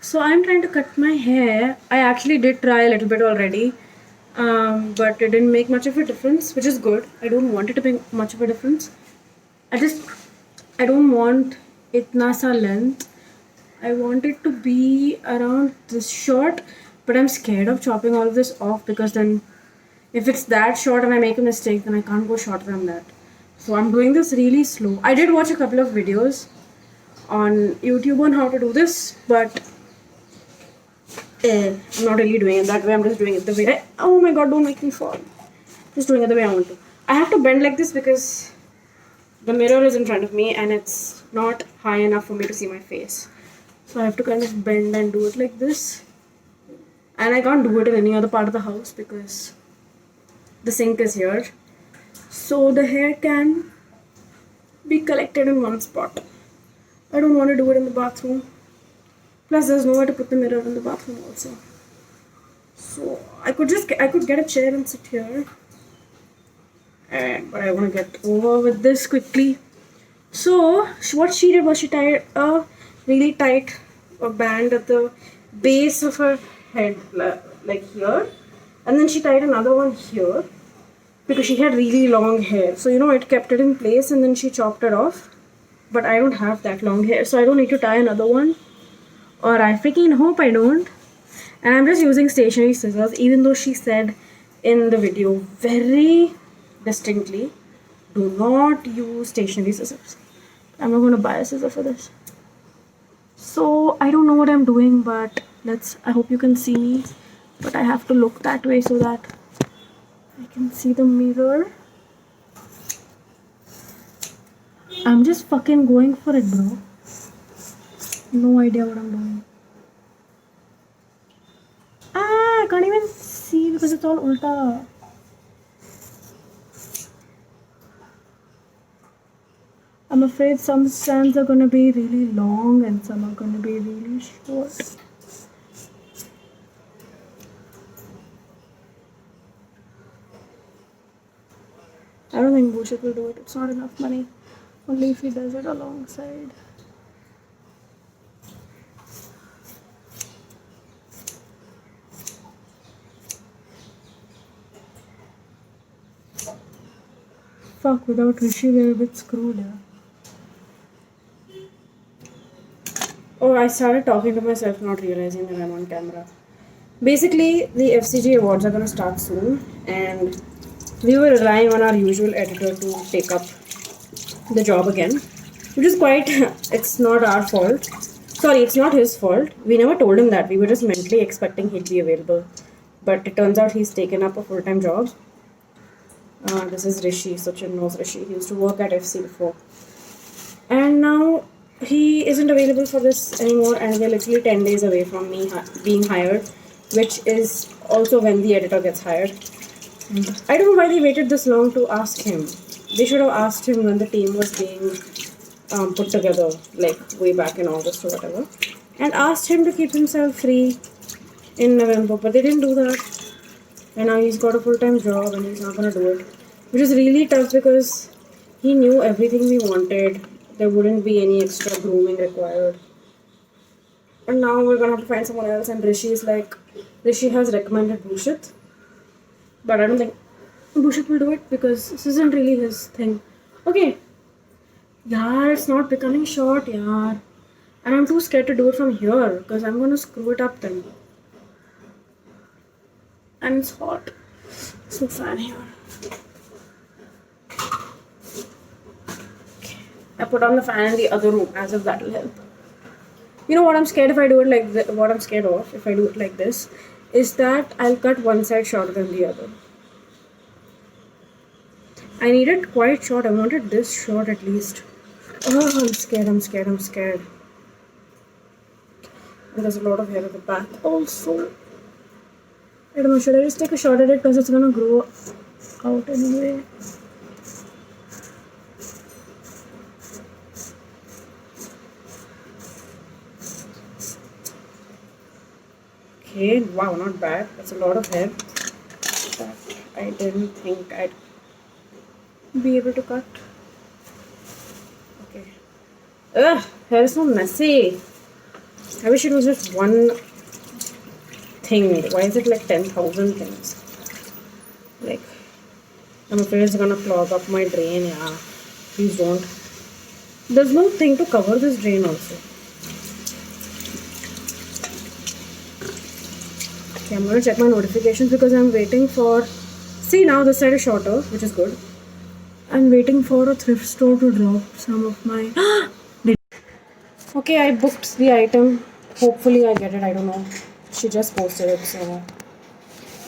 So I'm trying to cut my hair. I actually did try a little bit already, but it didn't make much of a difference, which is good. I don't want it to make much of a difference. I don't want itna sa length. I want it to be around this short, but I'm scared of chopping all of this off because then if it's that short and I make a mistake, then I can't go shorter than that. So I'm doing this really slow. I did watch a couple of videos on YouTube on how to do this, but I'm not really doing it that way. I'm just doing it the way oh my god, don't make me fall. Just doing it the way I want to. I have to bend like this because the mirror is in front of me and it's not high enough for me to see my face. So I have to kind of bend and do it like this. And I can't do it in any other part of the house because the sink is here. So the hair can be collected in one spot. I don't want to do it in the bathroom. Plus there's nowhere to put the mirror in the bathroom also. So I could get a chair and sit here. But I want to get over with this quickly. So what she did was she tied a really tight band at the base of her head, like here, and then she tied another one here because she had really long hair. So it kept it in place, and then she chopped it off. But I don't have that long hair, so I don't need to tie another one, or I freaking hope I don't. And I'm just using stationary scissors, even though she said in the video very distinctly, do not use stationary scissors. I'm not going to buy a scissor for this. So I don't know what I'm doing, but I hope you can see me. But I have to look that way so that I can see the mirror. I'm just fucking going for it, bro. No idea what I'm doing. I can't even see because it's all ulta. I'm afraid some strands are going to be really long and some are going to be really short. I don't think Bhushit will do it. It's not enough money. Only if he does it alongside. Fuck, without Rishi we're a bit screwed here. Oh, I started talking to myself, not realizing that I'm on camera. Basically, the FCG awards are going to start soon, and we were relying on our usual editor to take up the job again, which is quite, it's not our fault. Sorry, it's not his fault. We never told him that. We were just mentally expecting he'd be available. But it turns out he's taken up a full-time job. This is Rishi. Sachin knows Rishi. He used to work at FC before. And now he isn't available for this anymore, and we're literally 10 days away from me being hired, which is also when the editor gets hired. I don't know why they waited this long to ask him. They should have asked him when the team was being put together, like way back in August or whatever, and asked him to keep himself free in November, but they didn't do that. And now he's got a full-time job and he's not going to do it, which is really tough because he knew everything we wanted. There wouldn't be any extra grooming required. And now we're going to have to find someone else, and Rishi has recommended Bhushit. But I don't think Bhushit will do it because this isn't really his thing. Okay. Yeah, it's not becoming short, yeah. And I'm too scared to do it from here because I'm going to screw it up then. And it's hot. There's no fan here. Okay. I put on the fan in the other room as if that will help. You know what I'm scared if I do it like this, what I'm scared of if I do it like this is that I'll cut one side shorter than the other. I need it quite short. I wanted this short at least. Oh, I'm scared. And there's a lot of hair at the back also. I don't know, should I just take a shot at it because it's gonna grow out anyway? Okay, wow, not bad. That's a lot of hair that I didn't think I'd be able to cut. Okay. Ugh, hair is so messy. I wish it was just one thing. Why is it like 10,000 things? Like, I'm afraid it's gonna clog up my drain. Yeah, please don't. There's no thing to cover this drain also. Okay, I'm gonna check my notifications because I'm waiting for. See, now this side is shorter, which is good. I'm waiting for a thrift store to drop some of my. Okay, I booked the item. Hopefully, I get it. I don't know. She just posted it, so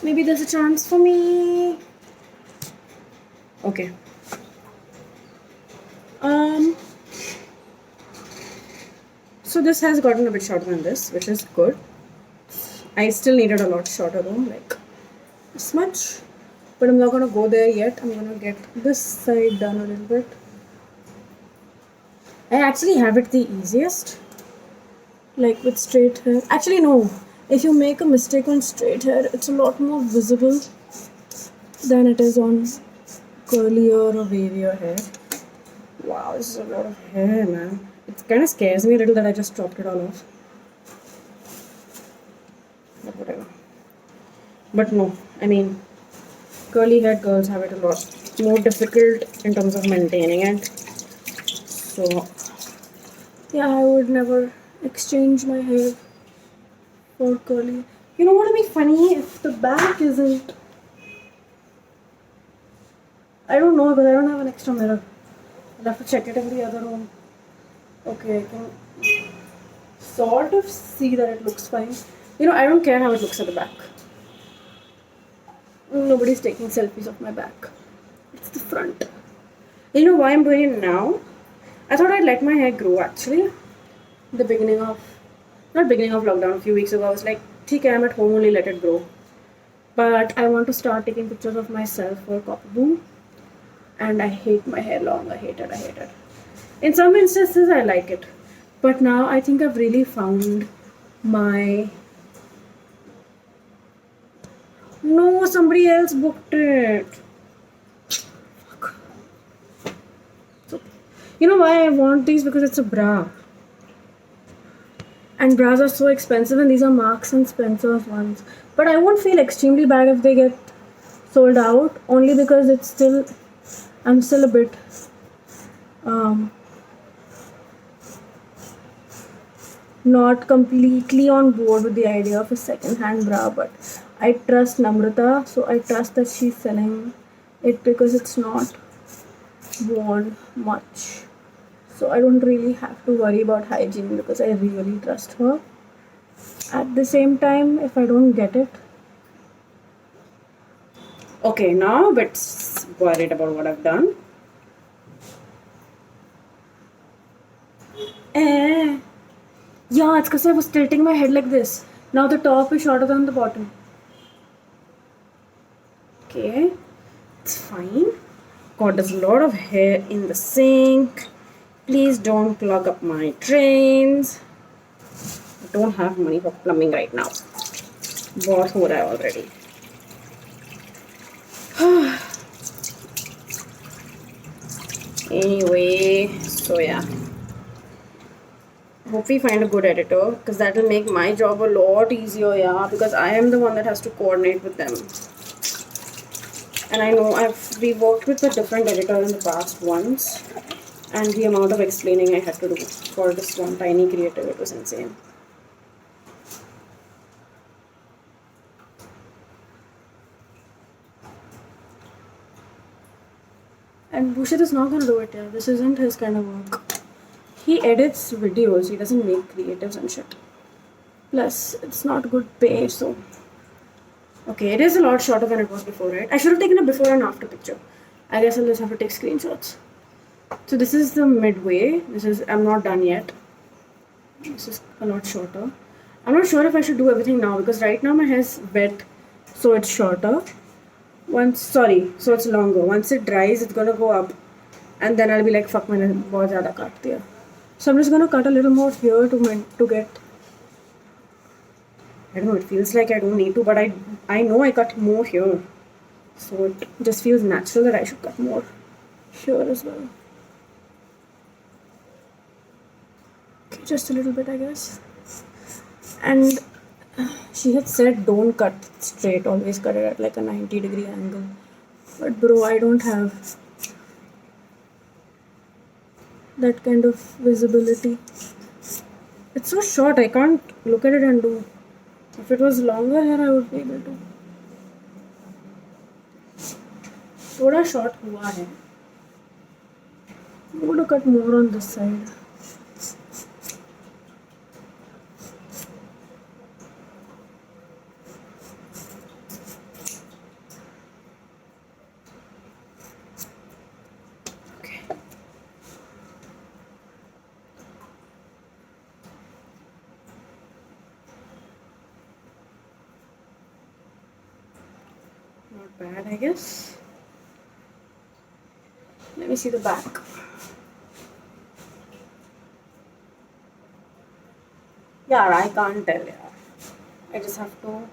maybe there's a chance for me. Okay. So this has gotten a bit shorter than this, which is good. I still needed a lot shorter though, like this much. But I'm not gonna go there yet. I'm gonna get this side done a little bit. I actually have it the easiest. Like with straight hair. Actually no. If you make a mistake on straight hair, it's a lot more visible than it is on curlier or wavier hair. Wow, this is a lot of hair, man. It kind of scares me a little that I just chopped it all off. But whatever. But no, I mean, curly haired girls have it a lot more difficult in terms of maintaining it. So, yeah, I would never exchange my hair for curly. You know what would be funny if the back isn't. I don't know because I don't have an extra mirror. I'll have to check it in the other room. Okay, I can sort of see that it looks fine. You know, I don't care how it looks at the back. Nobody's taking selfies of my back. It's the front. You know why I'm doing it now? I thought I'd let my hair grow actually. The beginning of, not beginning of lockdown, a few weeks ago, I was like, okay, I'm at home, only let it grow. But I want to start taking pictures of myself for Copperboom. And I hate my hair long. I hate it. In some instances, I like it. But now I think I've really found my... No, somebody else booked it. Fuck. So, you know why I want these? Because it's a bra. And bras are so expensive and these are Marks and Spencer's ones. But I won't feel extremely bad if they get sold out. Only because it's still... I'm still a bit... not completely on board with the idea of a second-hand bra, but I trust Namrata, so I trust that she's selling it because it's not worn much. So I don't really have to worry about hygiene because I really trust her. At the same time, if I don't get it... Okay, now I'm a bit worried about what I've done. Yeah, it's because I was tilting my head like this. Now the top is shorter than the bottom. Okay, it's fine. God, there's a lot of hair in the sink. Please don't clog up my drains. I don't have money for plumbing right now. Boss ho raha hai already. Anyway, so yeah. Hope we find a good editor because that will make my job a lot easier, yeah, because I am the one that has to coordinate with them. And I know we worked with a different editor in the past once, and the amount of explaining I had to do for this one tiny creative, it was insane. And Bhushit is not going to do it, yeah. This isn't his kind of work. He edits videos, he doesn't make creatives and shit. Plus, it's not good pay, so... Okay, it is a lot shorter than it was before, right? I should have taken a before and after picture. I guess I'll just have to take screenshots. So this is the midway. I'm not done yet. This is a lot shorter. I'm not sure if I should do everything now because right now my hair is wet, so it's shorter. So it's longer. Once it dries, it's gonna go up. And then I'll be like, fuck, मैंने बहुत ज़्यादा काट दिया. So I'm just gonna cut a little more here to get... I don't know, it feels like I don't need to, but I know I cut more here. So it just feels natural that I should cut more here as well. Okay, just a little bit, I guess. And she had said don't cut straight, always cut it at like a 90-degree angle. But bro, I don't have that kind of visibility. It's so short, I can't look at it and do. If it was longer hair, I would be able to. थोड़ा short हुआ है. I'm going to cut more on this side. Okay. Not bad, I guess. Let me see the back. Yeah, I can't tell. Yeah, I just have to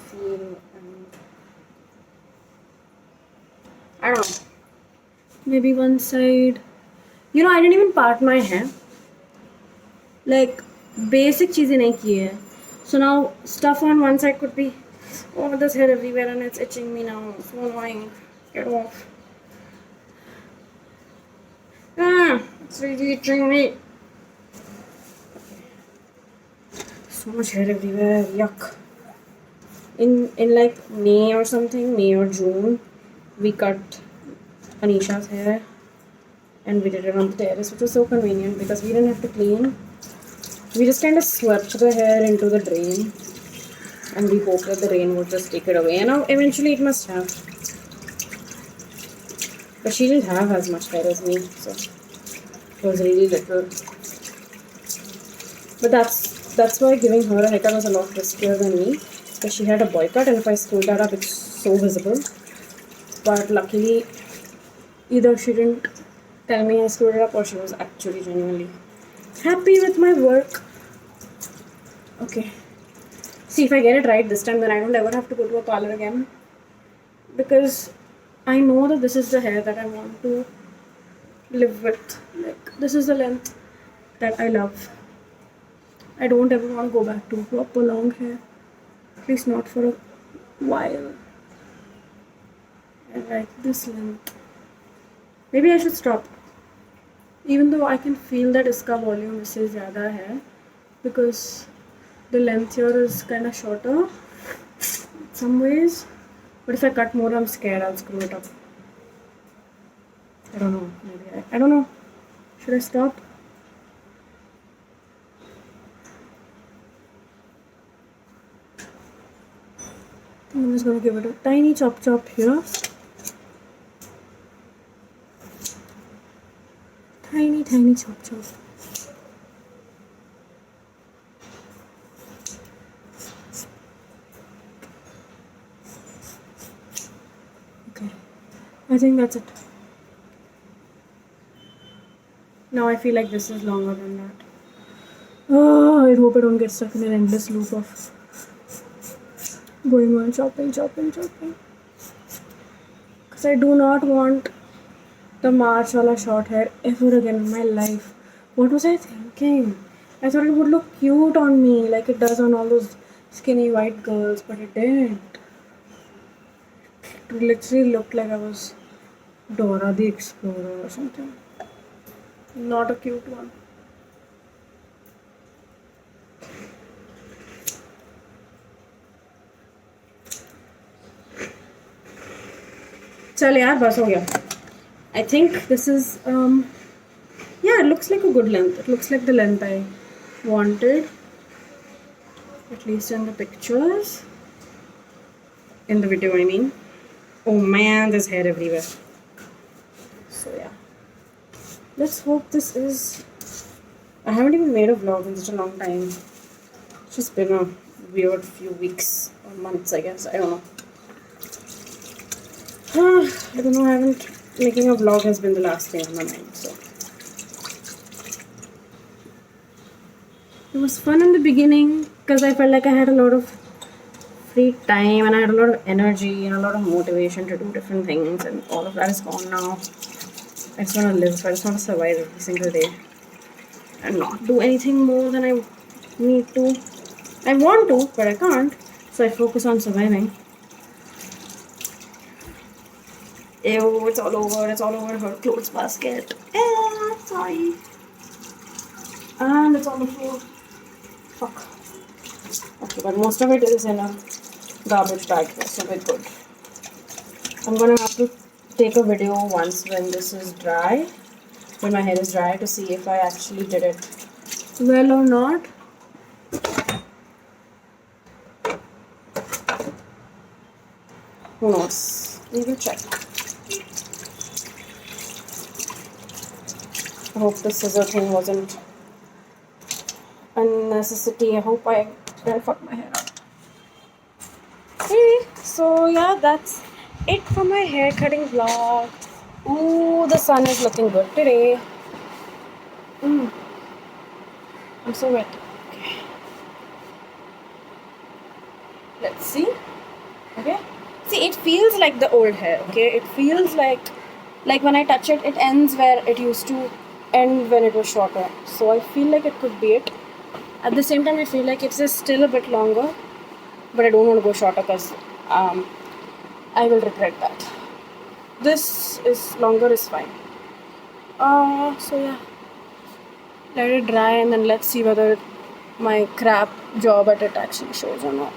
feel and I don't know. Maybe one side. You know, I didn't even part my hair. Like basic चीजें नहीं की है. So now stuff on one side could be, oh, there's hair everywhere and it's itching me now. So annoying. Get off. It's really itching me. So much hair everywhere. Yuck. In like May or something, May or June, we cut Anisha's hair and we did it on the terrace, which was so convenient because we didn't have to clean. We just kind of swept the hair into the drain and we hoped that the rain would just take it away. And now eventually it must have. But she didn't have as much hair as me, so it was really little. But that's why giving her a haircut was a lot riskier than me, because she had a boy cut, and if I screwed that up, it's so visible. But luckily, either she didn't tell me I screwed it up or she was actually genuinely happy with my work. Okay. See, if I get it right this time, then I don't ever have to go to a parlor again, because I know that this is the hair that I want to live with. Like, this is the length that I love. I don't ever want to go back to proper long hair. At least not for a while. I like this length. Maybe I should stop. Even though I can feel that iska volume इससे ज़्यादा है, because the length here is kind of shorter in some ways. But if I cut more, I'm scared I'll screw it up. I don't know. Maybe I don't know. Should I stop? I'm just gonna give it a tiny chop here. Tiny chop. Okay, I think that's it. Now I feel like this is longer than that. Oh, I hope I don't get stuck in an endless loop of going on chopping. Because I do not want the March wala short hair ever again in my life. What was I thinking? I thought it would look cute on me like it does on all those skinny white girls, but it didn't. It literally looked like I was Dora the Explorer or something. Not a cute one. चल यार बस हो गया. I think this is yeah, it looks like a good length. It looks like the length I wanted, at least in the pictures. In the video, I mean. Oh man, there's hair everywhere. So yeah, let's hope this is. I haven't even made a vlog in such a long time. It's just been a weird few weeks or months, I guess. I don't know. I don't know. I haven't. Making a vlog has been the last thing on my mind, so it was fun in the beginning because I felt like I had a lot of free time and I had a lot of energy and a lot of motivation to do different things, and all of that is gone now. I just want to live, so I just want to survive every single day and not do anything more than I need to. I want to, but I can't. So I focus on surviving. Ew, it's all over. It's all over her clothes basket. Sorry. And it's on the floor. Fuck. Okay, but most of it is in a garbage bag, so we're good. I'm gonna have to take a video once when this is dry, when my hair is dry, to see if I actually did it well or not. Who knows? We will check. I hope the scissor thing wasn't a necessity. I hope I didn't fuck my hair up. Okay, so yeah, that's it for my hair cutting vlog. Ooh, the sun is looking good today. I'm so wet. Okay. Let's see. Okay. See, it feels like the old hair. Okay, it feels like when I touch it, it ends where it used to end when it was shorter. So I feel like it could be it. At the same time, I feel like it's still a bit longer, but I don't want to go shorter because I will regret that. This is longer is fine. So yeah, let it dry and then let's see whether my crap job at it actually shows or not.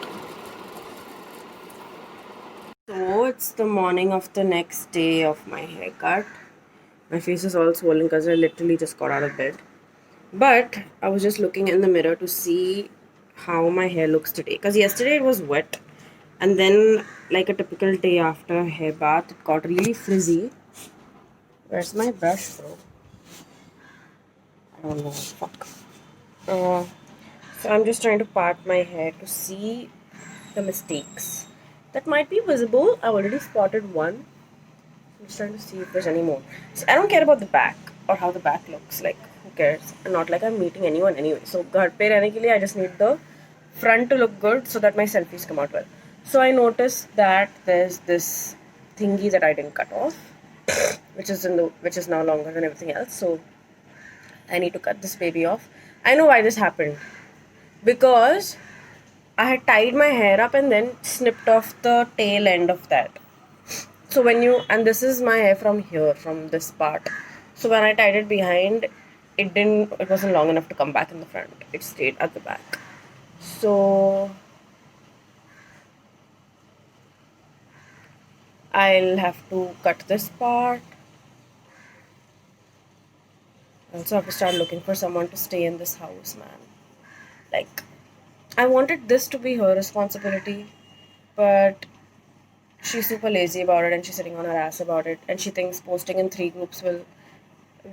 So it's the morning of the next day of my haircut. My face is all swollen because I literally just got out of bed. But I was just looking in the mirror to see how my hair looks today. Because yesterday it was wet. And then, like a typical day after a hair bath, it got really frizzy. Where's my brush, bro? I don't know. Fuck. So I'm just trying to part my hair to see the mistakes that might be visible. I already spotted one. I'm just trying to see if there's any more. So I don't care about the back or how the back looks. Like, who cares? And not like I'm meeting anyone anyway. So घर पे रहने के लिए I just need the front to look good so that my selfies come out well. So I noticed that there's this thingy that I didn't cut off, which is now longer than everything else. So I need to cut this baby off. I know why this happened. Because I had tied my hair up and then snipped off the tail end of that. So and this is my hair from here, from this part. So when I tied it behind, it wasn't long enough to come back in the front. It stayed at the back. So I'll have to cut this part. I also have to start looking for someone to stay in this house, man. Like, I wanted this to be her responsibility, but she's super lazy about it and she's sitting on her ass about it, and she thinks posting in 3 groups will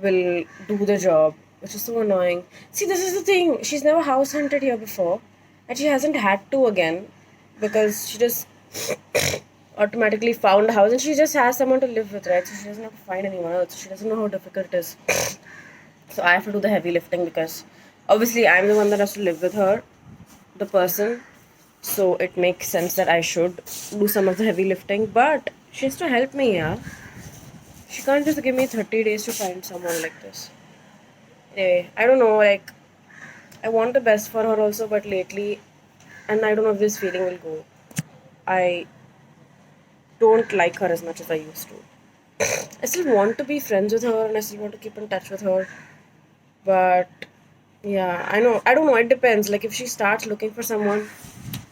do the job, which is so annoying. See, this is the thing. She's never house hunted here before, and she hasn't had to again because she just automatically found a house and she just has someone to live with, right? So she doesn't have to find anyone else. She doesn't know how difficult it is. So I have to do the heavy lifting because obviously I'm the one that has to live with her, the person. So it makes sense that I should do some of the heavy lifting, but she has to help me, yeah. She can't just give me 30 days to find someone like this. Anyway, I don't know, like, I want the best for her also, but lately, and I don't know if this feeling will go, I don't like her as much as I used to. I still want to be friends with her and I still want to keep in touch with her, but yeah, I don't know, it depends. Like, if she starts looking for someone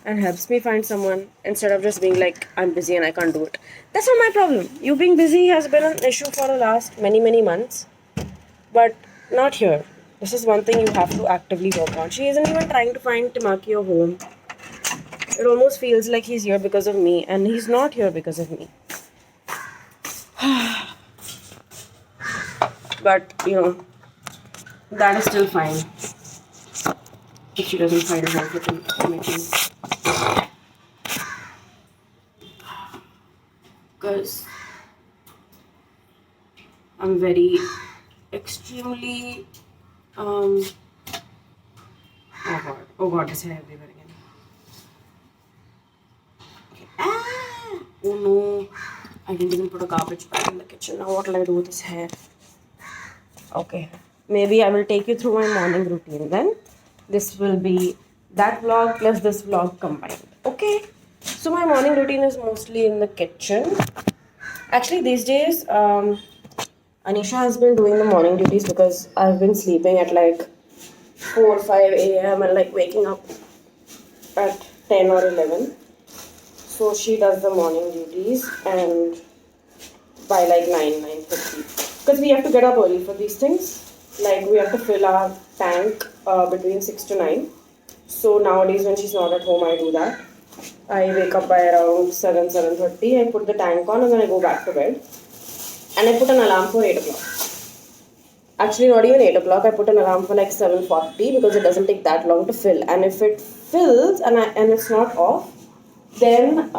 and helps me find someone instead of just being like, I'm busy and I can't do it, that's not my problem. You being busy has been an issue for the last many months, but not here. This is one thing you have to actively work on. She isn't even trying to find Timaki a home. It almost feels like he's here because of me, and he's not here because of me. But, that is still fine. If she doesn't find a home for Timaki. Because I'm very extremely oh god, this hair everywhere again. Okay. Oh no, I didn't even put a garbage bag in the kitchen. Now what will I do with this hair? Okay, maybe I will take you through my morning routine then. This will be that vlog plus this vlog combined. Okay. So my morning routine is mostly in the kitchen. Actually, these days, Anisha has been doing the morning duties because I've been sleeping at like 4 or 5 a.m. and like waking up at 10 or 11. So she does the morning duties and by like 9, 9:30. Because we have to get up early for these things. Like we have to fill our tank between 6 to 9. So nowadays when she's not at home, I do that. I wake up by around 7, 7:30. I put the tank on and then I go back to bed. And I put an alarm for 8 o'clock. Actually, not even 8 o'clock. I put an alarm for like 7:40 because it doesn't take that long to fill. And if it fills and it's not off, then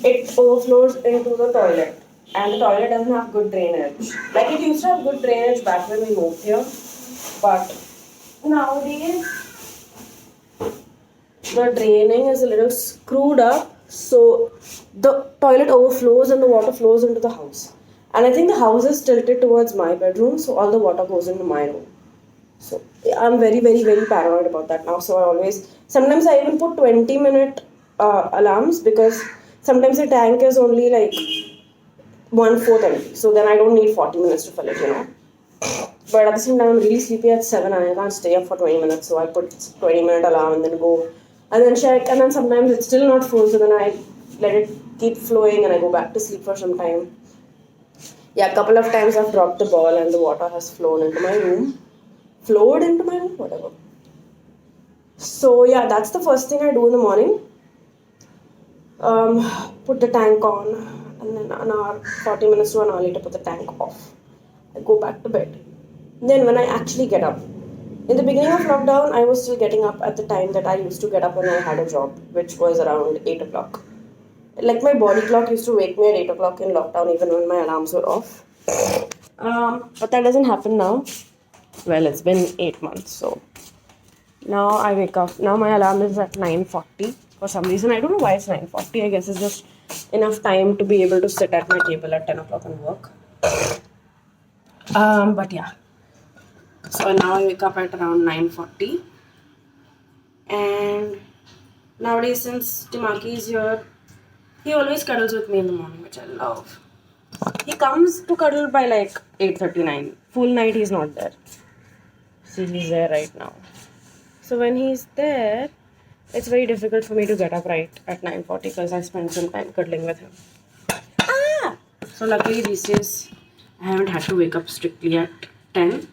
it overflows into the toilet. And the toilet doesn't have good drainage. Like it used to have good drainage back when we moved here. But nowadays, the draining is a little screwed up. So the toilet overflows and the water flows into the house. And I think the house is tilted towards my bedroom, so all the water goes into my room. So I'm very, very, very paranoid about that now. So I always, sometimes I even put 20-minute alarms because sometimes the tank is only like 1/4 empty. So then I don't need 40 minutes to fill it, you know. But at the same time, I'm really sleepy at 7 and I can't stay up for 20 minutes. So I put 20-minute alarm and then go and then check. And then sometimes it's still not full. So then I let it keep flowing and I go back to sleep for some time. Yeah, a couple of times I've dropped the ball and the water has flown into my room. Flowed into my room, whatever. So yeah, that's the first thing I do in the morning. Put the tank on and then an hour, 40 minutes to an hour later put the tank off. I go back to bed. Then when I actually get up, in the beginning of lockdown, I was still getting up at the time that I used to get up when I had a job, which was around 8 o'clock. Like my body clock used to wake me at 8 o'clock in lockdown even when my alarms were off. But that doesn't happen now. Well, it's been 8 months, so now I wake up. Now my alarm is at 9:40 for some reason. I don't know why it's 9:40. I guess it's just enough time to be able to sit at my table at 10 o'clock and work. But yeah. So now I wake up at around 9:40. And nowadays, since Timaki is here, he always cuddles with me in the morning, which I love. He comes to cuddle by like 8:39. Full night he's not there. See, he's there right now. So when he's there, it's very difficult for me to get up right at 9:40 because I spend some time cuddling with him. So luckily these days, I haven't had to wake up strictly at 10.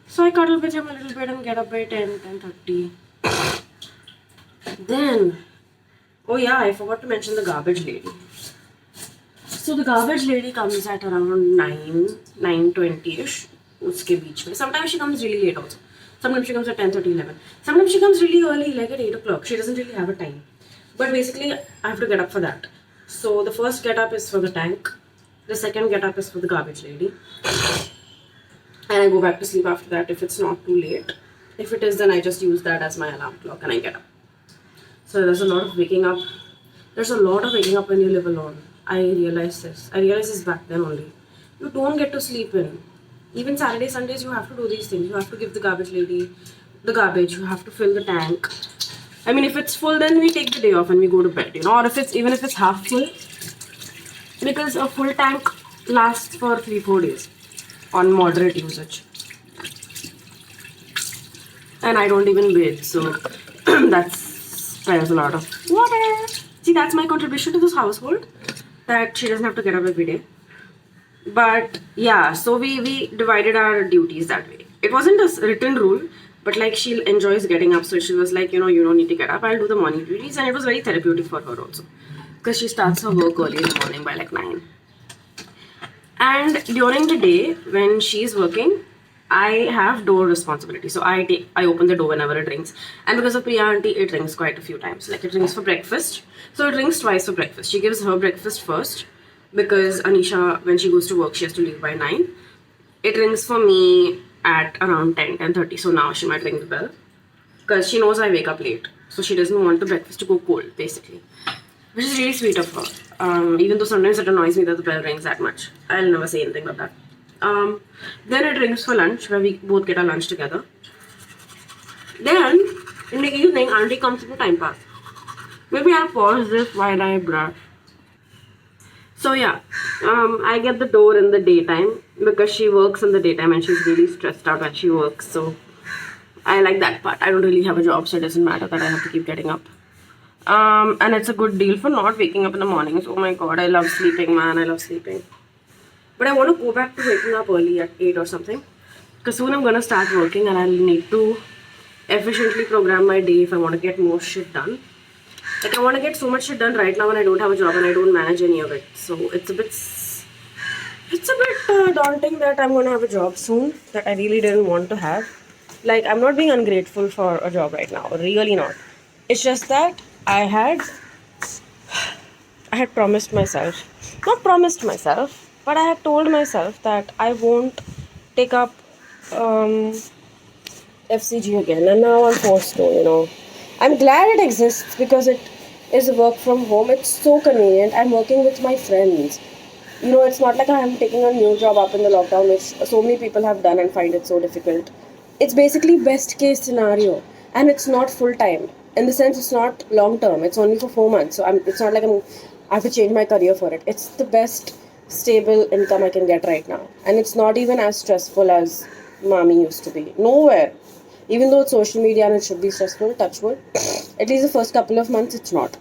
So I cuddle with him a little bit and get up by 10, 10:30. Then, oh yeah, I forgot to mention the garbage lady. So the garbage lady comes at around 9, 9:20ish. Uske beech mein. Sometimes she comes really late also. Sometimes she comes at 10:30, 11. Sometimes she comes really early, like at 8 o'clock. She doesn't really have a time. But basically, I have to get up for that. So the first get up is for the tank. The second get up is for the garbage lady. And I go back to sleep after that if it's not too late. If it is, then I just use that as my alarm clock and I get up. So there's a lot of waking up. There's a lot of waking up when you live alone. I realized this. I realized this back then only. You don't get to sleep in. Even Saturday, Sundays, you have to do these things. You have to give the garbage lady the garbage. You have to fill the tank. I mean, if it's full, then we take the day off and we go to bed, you know. Or if it's even if it's half full, because a full tank lasts for 3-4 days on moderate usage. And I don't even bathe, so that spares a lot of water. See, that's my contribution to this household, that she doesn't have to get up every day. But yeah, so we divided our duties that way. It wasn't a written rule, but like she enjoys getting up, so she was like, you know, you don't need to get up, I'll do the morning duties. And it was very therapeutic for her also, because she starts her work early in the morning by like 9. And during the day when she's working, I have door responsibility. So I open the door whenever it rings. And because of Priya auntie, it rings quite a few times. Like it rings for breakfast. So it rings twice for breakfast. She gives her breakfast first because Anisha, when she goes to work, she has to leave by 9. It rings for me at around 10, 10:30. So now she might ring the bell because she knows I wake up late. So she doesn't want the breakfast to go cold, basically. Which is really sweet of her. Even though sometimes it annoys me that the bell rings that much. I'll never say anything about that. Then it rings for lunch, where we both get our lunch together. Then, in the evening, auntie comes to time pass. Maybe I'll pause this while I brush. So yeah, I get the door in the daytime because she works in the daytime and she's really stressed out when she works. So I like that part. I don't really have a job, so it doesn't matter that I have to keep getting up. And it's a good deal for not waking up in the mornings. Oh my god, I love sleeping, man. I love sleeping. But I want to go back to waking up early at 8 or something. Because soon I'm gonna start working and I'll need to efficiently program my day if I want to get more shit done. Like I want to get so much shit done right now when I don't have a job and I don't manage any of it. So it's a bit daunting that I'm gonna have a job soon that I really didn't want to have. Like I'm not being ungrateful for a job right now, really not. It's just that I had promised myself, not promised myself, but I had told myself that I won't take up FCG again, and now I'm forced to. I'm glad it exists because it is work from home. It's so convenient. I'm working with my friends. It's not like I'm taking a new job up in the lockdown, which so many people have done and find it so difficult. It's basically best case scenario, and it's not full time. In the sense, it's not long term. It's only for 4 months. So it's not like I have to change my career for it. It's the best stable income I can get right now, and it's not even as stressful as mommy used to be. Nowhere. Even though it's social media and it should be stressful, touch wood. At least the first couple of months, it's not.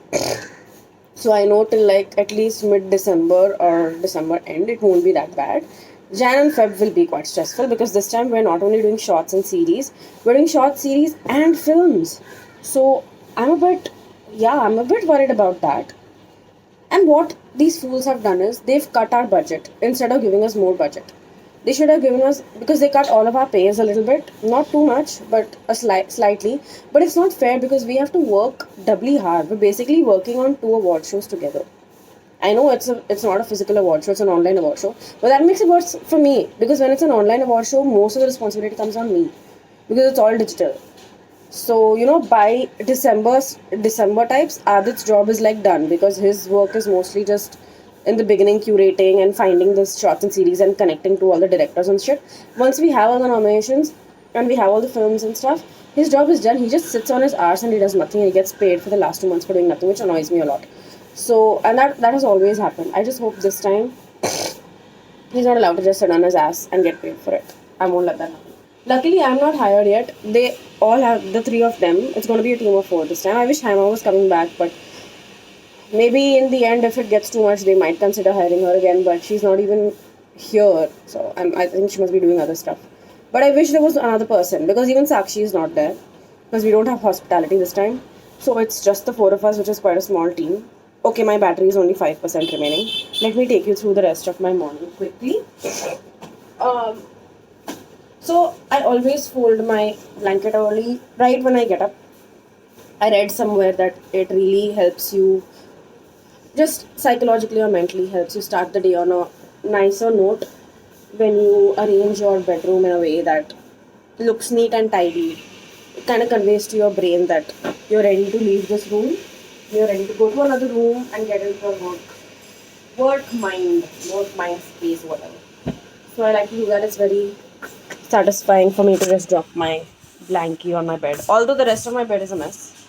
So I know till like at least mid-December or December end, it won't be that bad. Jan and Feb will be quite stressful because this time we're not only doing shorts and series, we're doing short series and films. So I'm a bit worried about that. And what these fools have done is they've cut our budget instead of giving us more budget. They should have given us, because they cut all of our pays a little bit, not too much, but slightly. But it's not fair because we have to work doubly hard. We're basically working on 2 award shows together. I know it's not a physical award show, it's an online award show, but that makes it worse for me because when it's an online award show, most of the responsibility comes on me because it's all digital. So by December types, Adit's job is like done because his work is mostly just in the beginning curating and finding the shots and series and connecting to all the directors and shit. Once we have all the nominations and we have all the films and stuff, his job is done. He just sits on his arse and he does nothing and he gets paid for the last 2 months for doing nothing, which annoys me a lot. So, and that has always happened. I just hope this time he's not allowed to just sit on his ass and get paid for it. I won't let that happen. Luckily, I'm not hired yet. They all have, the 3 of them. It's going to be a team of 4 this time. I wish Haima was coming back, but maybe in the end, if it gets too much, they might consider hiring her again. But she's not even here, so I think she must be doing other stuff. But I wish there was another person because even Sakshi is not there because we don't have hospitality this time. So it's just the 4 of us, which is quite a small team. Okay, my battery is only 5% remaining. Let me take you through the rest of my morning quickly. So I always fold my blanket early, right when I get up. I read somewhere that it really helps you, just psychologically or mentally helps you start the day on a nicer note when you arrange your bedroom in a way that looks neat and tidy. It kind of conveys to your brain that you're ready to leave this room, you're ready to go to another room and get into your work mind space, whatever. So I like to do that. It's very satisfying for me to just drop my blankie on my bed. Although the rest of my bed is a mess,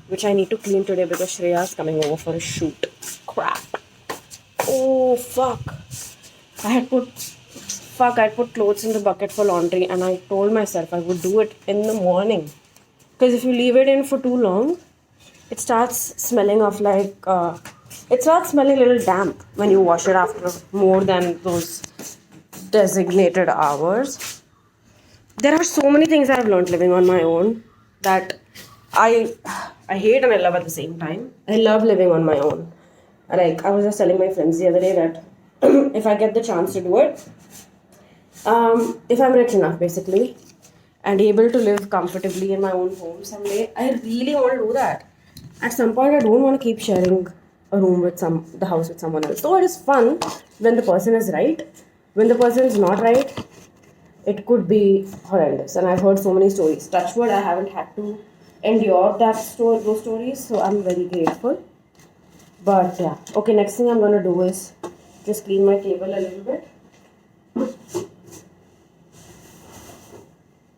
which I need to clean today because Shreya is coming over for a shoot. Crap. Oh, fuck. I put clothes in the bucket for laundry and I told myself I would do it in the morning. Because if you leave it in for too long, it starts smelling of it starts smelling a little damp when you wash it after more than those designated hours. There are so many things I've learned living on my own that I hate and I love at the same time. I love living on my own. Like I was just telling my friends the other day that if I get the chance to do it, if I'm rich enough basically and able to live comfortably in my own home someday, I really want to do that. At some point, I don't want to keep sharing a room with the house with someone else. Though it is fun when the person is right. When the person is not right, it could be horrendous. And I've heard so many stories. Touch wood, I haven't had to endure those stories, so I'm very grateful. But yeah, okay. Next thing I'm gonna do is just clean my table a little bit.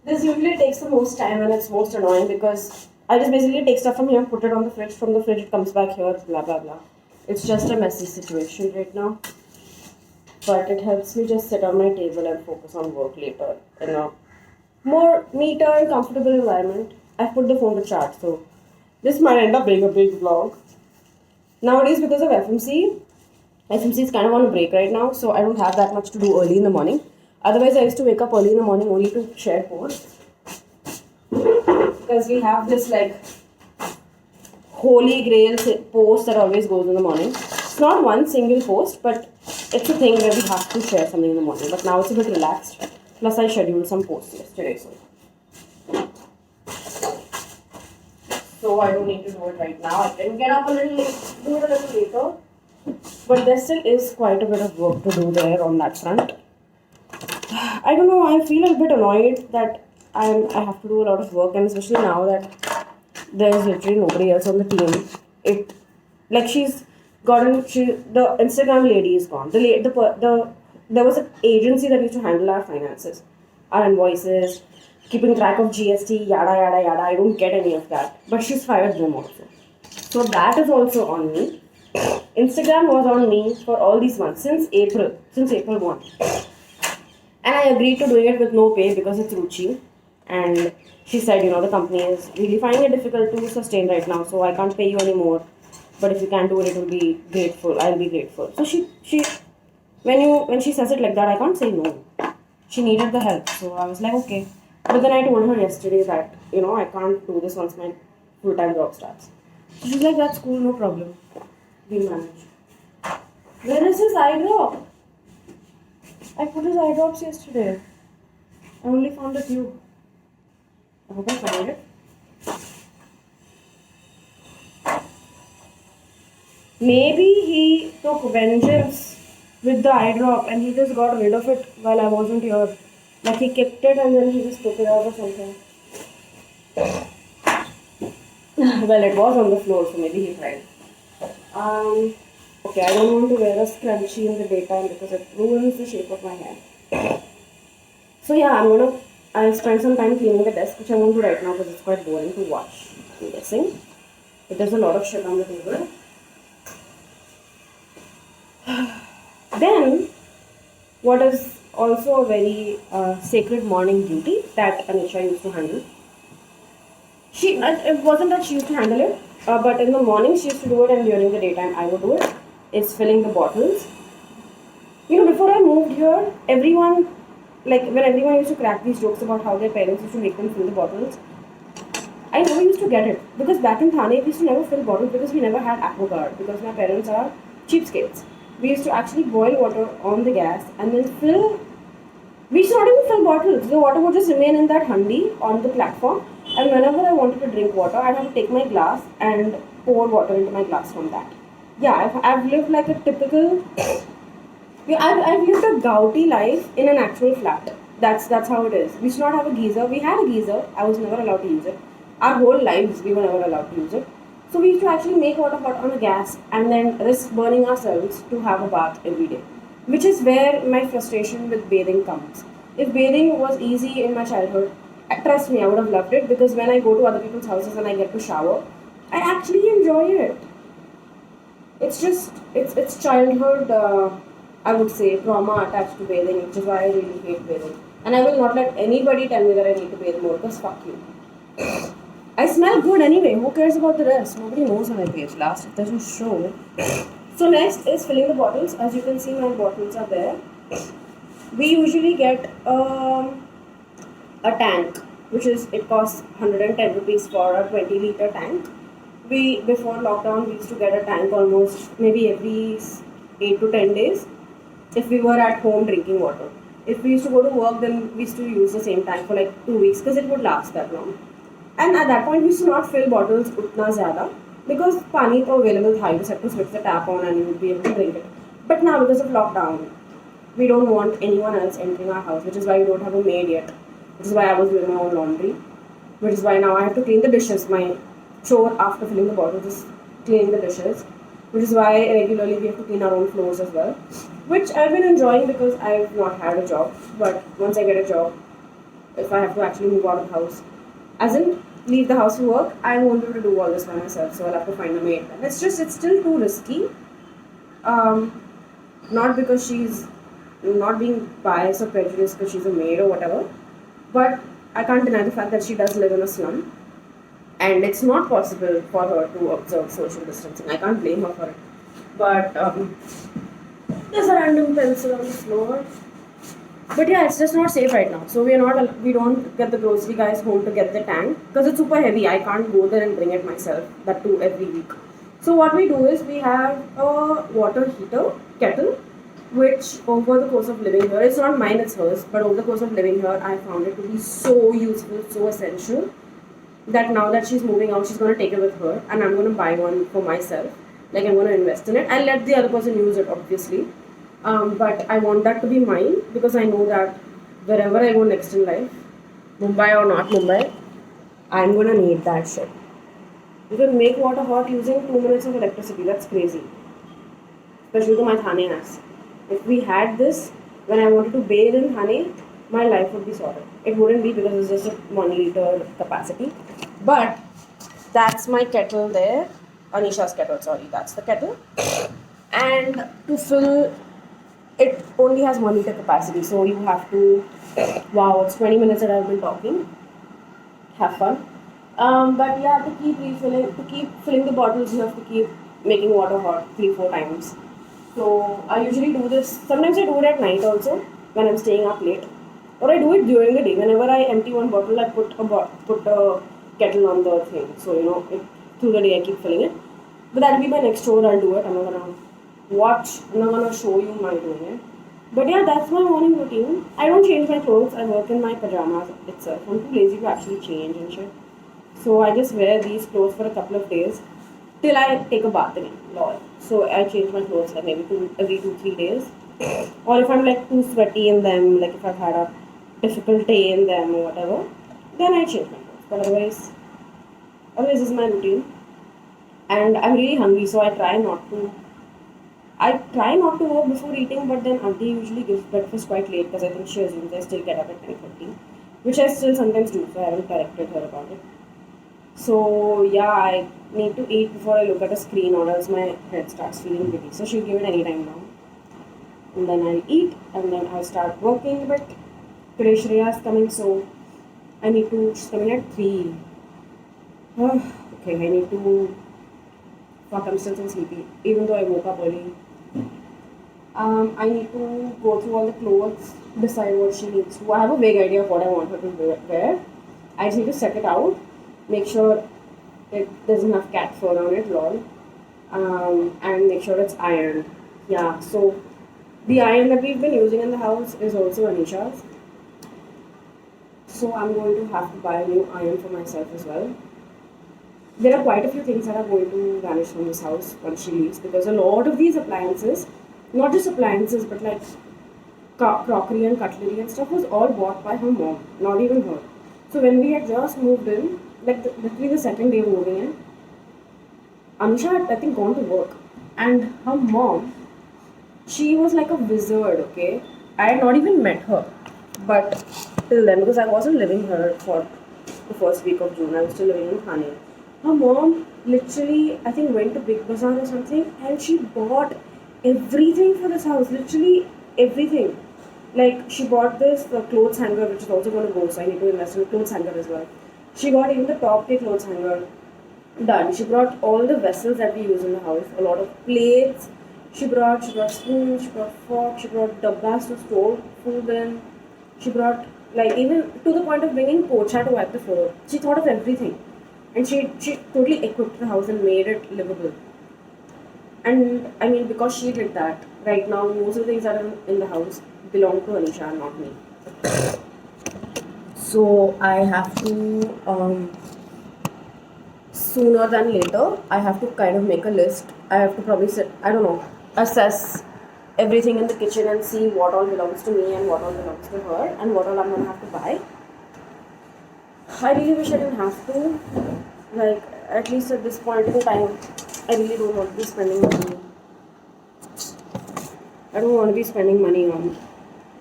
This usually takes the most time and it's most annoying because I just basically take stuff from here, put it on the fridge. From the fridge, it comes back here, blah blah blah. It's just a messy situation right now. But it helps me just sit on my table and focus on work later in a more neater and comfortable environment. I've put the phone to charge, so this might end up being a big vlog. Nowadays, because of FMC is kind of on a break right now, so I don't have that much to do early in the morning. Otherwise, I used to wake up early in the morning only to share posts. Because we have this like holy grail post that always goes in the morning. It's not one single post, but it's a thing where we have to share something in the morning. But now it's a bit relaxed. Plus, I scheduled some posts yesterday, so I don't need to do it right now. I can get up a little late, do it a little later. But there still is quite a bit of work to do there on that front. I don't know, I feel a bit annoyed that I have to do a lot of work, and especially now that there's literally nobody else on the team. The Instagram lady is gone. There was an agency that used to handle our finances, our invoices, keeping track of GST, yada yada yada. I don't get any of that, but she's fired them also. So that is also on me. Instagram was on me for all these months since April 1. And I agreed to doing it with no pay because it's Ruchi. And she said, the company is really finding it difficult to sustain right now, so I can't pay you anymore. But if you can do it, it will be grateful. I'll be grateful. So when she says it like that, I can't say no. She needed the help, so I was like, okay. But then I told her yesterday that, I can't do this once my full-time job starts. So she's like, that's cool, no problem. We'll manage. Where is his eye drop? I put his eye drops yesterday. I only found a tube. I hope I find it. Maybe he took vengeance with the eye drop and he just got rid of it while I wasn't here. Like he kept it and then he just took it out or something. Well, it was on the floor, so maybe he tried. Okay, I don't want to wear a scrunchie in the daytime because it ruins the shape of my hair. So yeah, I'll spend some time cleaning the desk, which I won't do right now because it's quite boring to watch, I'm guessing. But there's a lot of shit on the table. Then, what is also a very sacred morning duty that Anisha used to handle. It wasn't that she used to handle it, but in the morning she used to do it and during the daytime I would do it. It's filling the bottles. Before I moved here, when everyone used to crack these jokes about how their parents used to make them fill the bottles, I never used to get it. Because back in Thane, we used to never fill bottles because we never had aquaguard. Because my parents are cheapskates. We used to actually boil water on the gas and then fill. We used to not even fill bottles. The water would just remain in that handi on the platform. And whenever I wanted to drink water, I'd have to take my glass and pour water into my glass from that. Yeah, I've lived like a typical. I've lived a gouty life in an actual flat. That's how it is. We used to not have a geyser. We had a geyser. I was never allowed to use it. Our whole lives we were never allowed to use it. So we used to actually make water hot on a gas and then risk burning ourselves to have a bath every day. Which is where my frustration with bathing comes. If bathing was easy in my childhood, trust me, I would have loved it because when I go to other people's houses and I get to shower, I actually enjoy it. It's childhood, I would say, trauma attached to bathing, which is why I really hate bathing. And I will not let anybody tell me that I need to bathe more because fuck you. I smell good anyway. Who cares about the rest? Nobody knows when I bathe last. It doesn't show. So next is filling the bottles. As you can see, my bottles are there. We usually get a tank, it costs 110 rupees for a 20-liter tank. Before lockdown, we used to get a tank almost maybe every 8 to 10 days if we were at home drinking water. If we used to go to work, then we used to use the same tank for like 2 weeks because it would last that long. And at that point, we used to not fill bottles utna zyada because pani to available tha. You just have to switch the tap on and you would be able to drink it. But now, because of lockdown, we don't want anyone else entering our house, which is why we don't have a maid yet. Which is why I was doing my own laundry. Which is why now I have to clean the dishes. My chore after filling the bottle is cleaning the dishes. Which is why regularly we have to clean our own floors as well. Which I've been enjoying because I've not had a job. But once I get a job, if I have to actually move out of the house. As in, leave the house for work, I won't be able to do all this by myself, so I'll have to find a maid. It's still too risky. Um, Not because she's not being biased or prejudiced because she's a maid or whatever, but I can't deny the fact that she does live in a slum, and it's not possible for her to observe social distancing. I can't blame her for it. But there's a random pencil on the floor. But yeah, it's just not safe right now. So we don't get the grocery guys home to get the tank because it's super heavy. I can't go there and bring it myself. That too every week. So what we do is we have a water heater kettle, which over the course of living here, it's not mine, it's hers. But over the course of living here, I found it to be so useful, so essential that now that she's moving out, she's gonna take it with her, and I'm gonna buy one for myself. Like I'm gonna invest in it. I'll let the other person use it, obviously. But I want that to be mine because I know that wherever I go next in life, Mumbai or not Mumbai, I'm gonna need that shit. You can make water hot using 2 minutes of electricity. That's crazy. Especially to my Thane ass. If we had this when I wanted to bathe in Thane, my life would be sorted. It wouldn't be because it's just a 1 liter capacity. But that's my kettle there. Anisha's kettle, sorry, that's the kettle. And to fill it only has 1 liter capacity, so you have to. Wow, it's 20 minutes that I've been talking. Have fun. But yeah, to keep filling the bottles, you have to keep making water hot 3-4 times. So I usually do this. Sometimes I do it at night also when I'm staying up late, or I do it during the day. Whenever I empty one bottle, I put a kettle on the thing. So through the day I keep filling it. But that'll be my next chore. I'll do it. I'm not gonna watch. I'm not gonna show you my doing it. But yeah, that's my morning routine. I don't change my clothes. I work in my pajamas itself. I'm too lazy to actually change and shit. So I just wear these clothes for a couple of days till I take a bath again. Lol. So I change my clothes like maybe every 2-3 days. Or if I'm like too sweaty in them, like if I've had a difficult day in them or whatever, then I change my clothes. But otherwise this is my routine. And I'm really hungry, so I try not to work before eating, but then auntie usually gives breakfast quite late because I think she assumes I still get up at 10:30, which I still sometimes do, so I haven't corrected her about it. So yeah, I need to eat before I look at a screen or else my head starts feeling giddy. So she'll give it any time now. And then I'll eat and then I'll start working. But today Shreya is coming, so she's coming at 3. Okay, I need to, fuck, I'm still so sleepy, even though I woke up early. I need to go through all the clothes, decide what she needs to. I have a vague idea of what I want her to wear. I just need to set it out, make sure it doesn't have cat fur on it, lol, and make sure it's ironed. Yeah, so the iron that we've been using in the house is also Anisha's. So I'm going to have to buy a new iron for myself as well. There are quite a few things that are going to vanish from this house once she leaves because a lot of these appliances, not just appliances but like crockery and cutlery and stuff, was all bought by her mom, not even her. So when we had just moved in, like literally the second day of moving in, Anusha had I think gone to work, and her mom, she was like a wizard. Okay, I had not even met her, but till then because I wasn't living here for the first week of June, I was still living in Thane. Her mom literally, I think, went to Big Bazaar or something, and she bought everything for this house. Literally everything. Like she bought this clothes hanger, which is also going to go, so I need to invest in a clothes hanger as well. She got even the top tier clothes hanger done. She brought all the vessels that we use in the house, a lot of plates. She brought spoons, she brought forks, she brought dabbas to store food in. She brought, like, even to the point of bringing pocha to wipe the floor. She thought of everything, and she totally equipped the house and made it livable. And I mean, because she did that, right now most of the things that are in the house belong to Anisha and not me. So I have to, sooner than later, I have to kind of make a list. I have to probably assess everything in the kitchen and see what all belongs to me and what all belongs to her and what all I'm gonna have to buy. I really wish I didn't have to. Like, at least at this point in time, I really don't want to be spending money. I don't want to be spending money on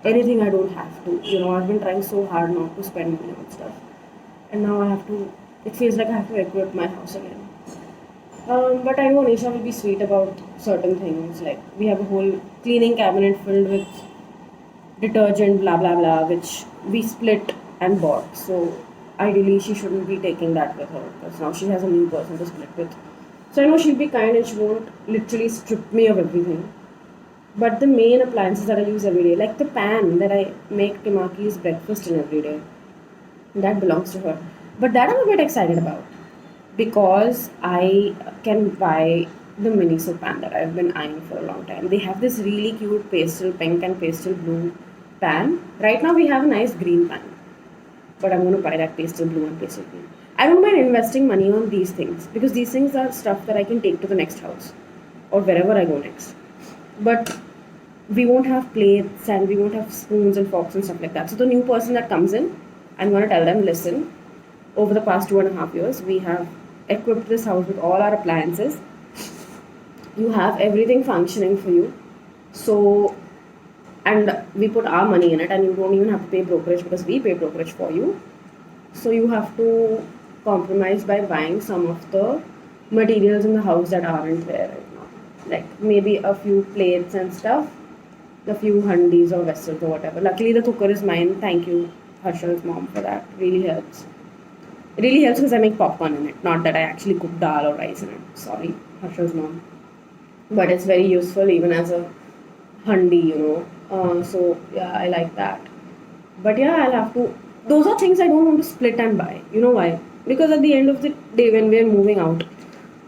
anything I don't have to. I've been trying so hard not to spend money on stuff, and now I have to. It feels like I have to equip my house again. But I know Nisha will be sweet about certain things. Like we have a whole cleaning cabinet filled with detergent, blah blah blah, which we split and bought. So ideally, she shouldn't be taking that with her because now she has a new person to split with. So I know she'll be kind and she won't literally strip me of everything. But the main appliances that I use every day, like the pan that I make Timaki's breakfast in every day, that belongs to her. But that I'm a bit excited about because I can buy the Miniso pan that I've been eyeing for a long time. They have this really cute pastel pink and pastel blue pan. Right now we have a nice green pan, but I'm going to buy that pastel blue and pastel green. I don't mind investing money on these things because these things are stuff that I can take to the next house or wherever I go next. But we won't have plates and we won't have spoons and forks and stuff like that. So the new person that comes in, I'm going to tell them, listen, over the past 2.5 years, we have equipped this house with all our appliances. You have everything functioning for you. So, and we put our money in it, and you don't even have to pay brokerage because we pay brokerage for you. So you have to compromise by buying some of the materials in the house that aren't there right now. Like maybe a few plates and stuff, a few handis or vessels or whatever. Luckily the cooker is mine. Thank you, Harshal's mom, for that. Really helps. It really helps because I make popcorn in it. Not that I actually cook dal or rice in it. Sorry, Harshal's mom. But it's very useful even as a handi. So yeah, I like that. But yeah, I'll have to. Those are things I don't want to split and buy. You know why? Because at the end of the day, when we're moving out,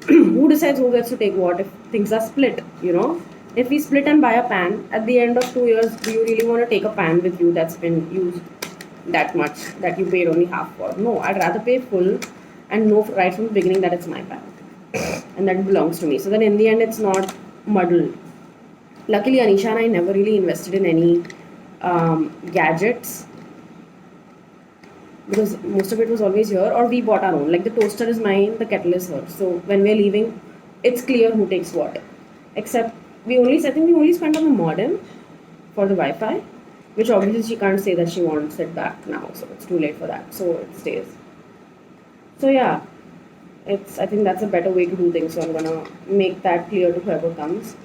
who decides who gets to take what if things are split? If we split and buy a pan, at the end of 2 years, do you really want to take a pan with you that's been used that much that you paid only half for? No, I'd rather pay full and know right from the beginning that it's my pan and that belongs to me. So that in the end, it's not muddled. Luckily, Anisha and I never really invested in any gadgets because most of it was always here, or we bought our own. Like the toaster is mine, the kettle is hers. So when we're leaving, it's clear who takes what. Except I think we only spent on the modem for the Wi-Fi, which obviously she can't say that she wants it back now, so it's too late for that. So it stays. So yeah, I think that's a better way to do things. So I'm gonna make that clear to whoever comes.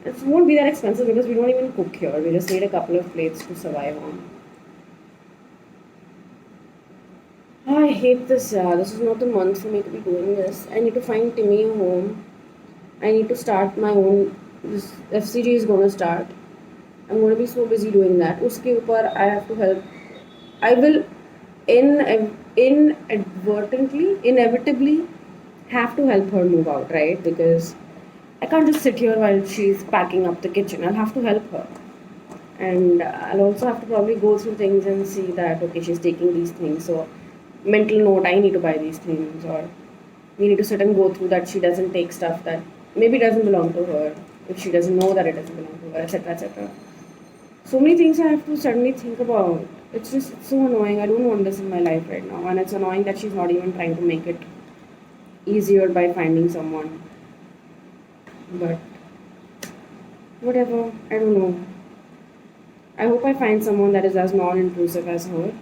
It won't be that expensive because we don't even cook here. We just need a couple of plates to survive on. I hate this. This is not the month for me to be doing this. I need to find Timmy a home. I need to start my own. This FCG is gonna start. I'm going to be so busy doing that. Uske upar I have to help. I will inevitably have to help her move out, right? Because I can't just sit here while she's packing up the kitchen. I'll have to help her. And I'll also have to probably go through things and see that, okay, she's taking these things. So, mental note, I need to buy these things. Or we need to sit and go through that she doesn't take stuff that maybe doesn't belong to her. If she doesn't know that it doesn't belong to her, etc. etc. So many things I have to suddenly think about. It's so annoying. I don't want this in my life right now. And it's annoying that she's not even trying to make it easier by finding someone. But whatever. I don't know. I hope I find someone that is as non-intrusive as her.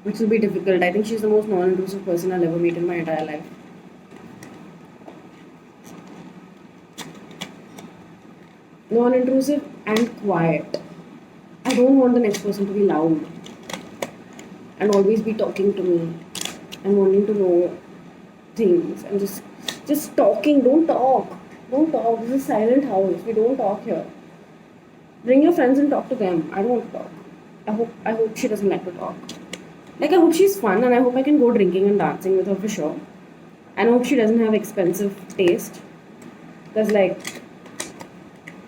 Which will be difficult. I think she's the most non-intrusive person I'll ever meet in my entire life. Non-intrusive and quiet. I don't want the next person to be loud and always be talking to me and wanting to know things and just talking. Don't talk. Don't talk. This is a silent house. We don't talk here. Bring your friends and talk to them. I don't want to talk. I hope she doesn't like to talk. Like I hope she's fun and I hope I can go drinking and dancing with her for sure. And I hope she doesn't have expensive taste. Because like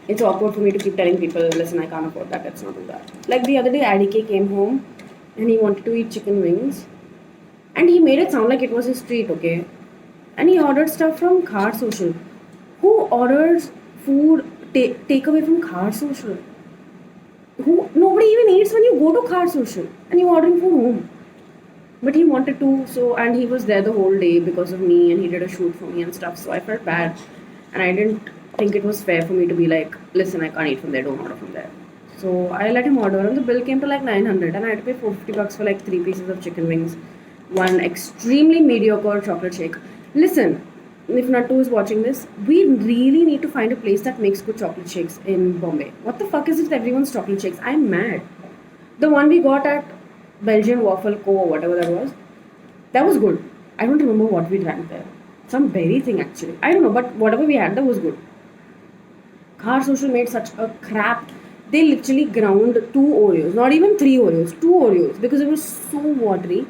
it's awkward for me to keep telling people, listen, I can't afford that, let's not do that. Like the other day, Adike came home and he wanted to eat chicken wings. And he made it sound like it was his treat, okay? And he ordered stuff from Car Social. Who orders food takeaway from Car Social? Nobody even eats when you go to Car Social and you're ordering food home. But he wanted to, and he was there the whole day because of me and he did a shoot for me and stuff. So I felt bad and I didn't think it was fair for me to be like, listen, I can't eat from there, don't order from there. So I let him order, and the bill came to like 900, and I had to pay 450 bucks for like 3 pieces of chicken wings, one extremely mediocre chocolate shake. Listen, if Nattu is watching this, we really need to find a place that makes good chocolate shakes in Bombay. What the fuck is it with everyone's chocolate shakes? I'm mad. The one we got at Belgian Waffle Co. or whatever that was good. I don't remember what we drank there. Some berry thing actually. I don't know, but whatever we had, that was good. Car Social made such a crap. They literally ground 2 Oreos, not even 3 Oreos, 2 Oreos because it was so watery.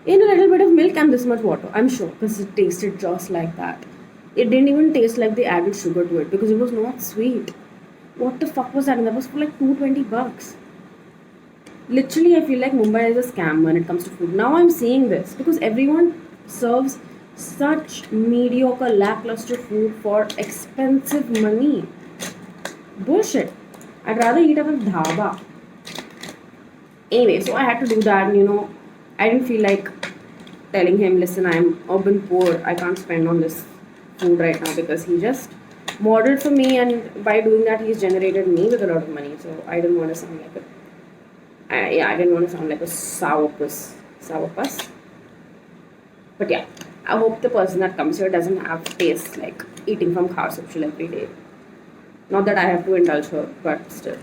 In a little bit of milk and this much water, I'm sure, because it tasted just like that. It didn't even taste like they added sugar to it because it was not sweet. What the fuck was that? And that was for like 220 bucks. Literally, I feel like Mumbai is a scam when it comes to food. Now I'm seeing this because everyone serves such mediocre, lackluster food for expensive money. Bullshit. I'd rather eat at a dhaba. Anyway, so I had to do that, and I didn't feel like telling him, listen, I'm urban poor, I can't spend on this food right now, because he just modeled for me, and by doing that, he's generated me with a lot of money. So I didn't want to sound like I didn't want to sound like a sourpuss. But yeah, I hope the person that comes here doesn't have taste like eating from car social every day. Not that I have to indulge her, but still.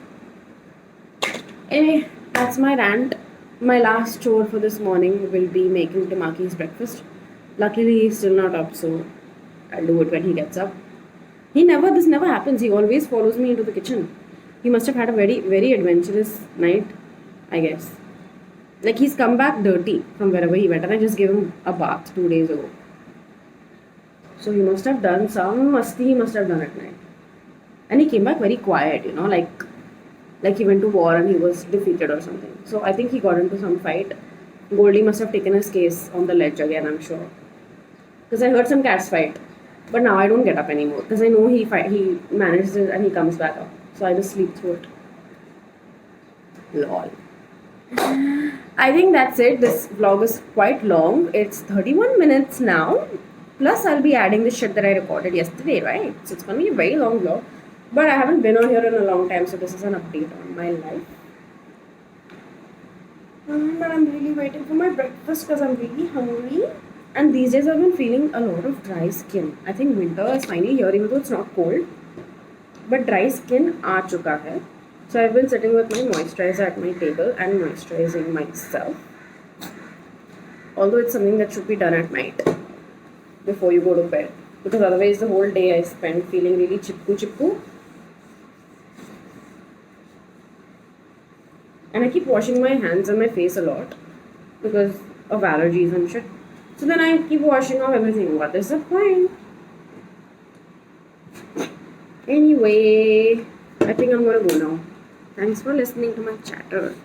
Anyway, that's my rant. My last chore for this morning will be making Tamaki's breakfast. Luckily, he's still not up, so I'll do it when he gets up. This never happens. He always follows me into the kitchen. He must have had a very, very adventurous night, I guess. Like, he's come back dirty from wherever he went, and I just gave him a bath 2 days ago. So he must have done some masti, he must have done at night. And he came back very quiet, like he went to war and he was defeated or something. So I think he got into some fight. Goldie must have taken his case on the ledge again, I'm sure. Because I heard some cats fight. But now I don't get up anymore. Because I know he manages it and he comes back up. So I just sleep through it. Lol. I think that's it. This vlog is quite long. It's 31 minutes now. Plus I'll be adding the shit that I recorded yesterday, right? So it's going to be a very long vlog. But I haven't been on here in a long time, so this is an update on my life. But I'm really waiting for my breakfast because I'm really hungry. And these days I've been feeling a lot of dry skin. I think winter is finally here, even though it's not cold. But dry skin aa chuka hai. So I've been sitting with my moisturizer at my table and moisturizing myself. Although it's something that should be done at night before you go to bed. Because otherwise the whole day I spend feeling really chipku. And I keep washing my hands and my face a lot because of allergies and shit. So then I keep washing off everything. What is the point? Anyway, I think I'm gonna go now. Thanks for listening to my chatter.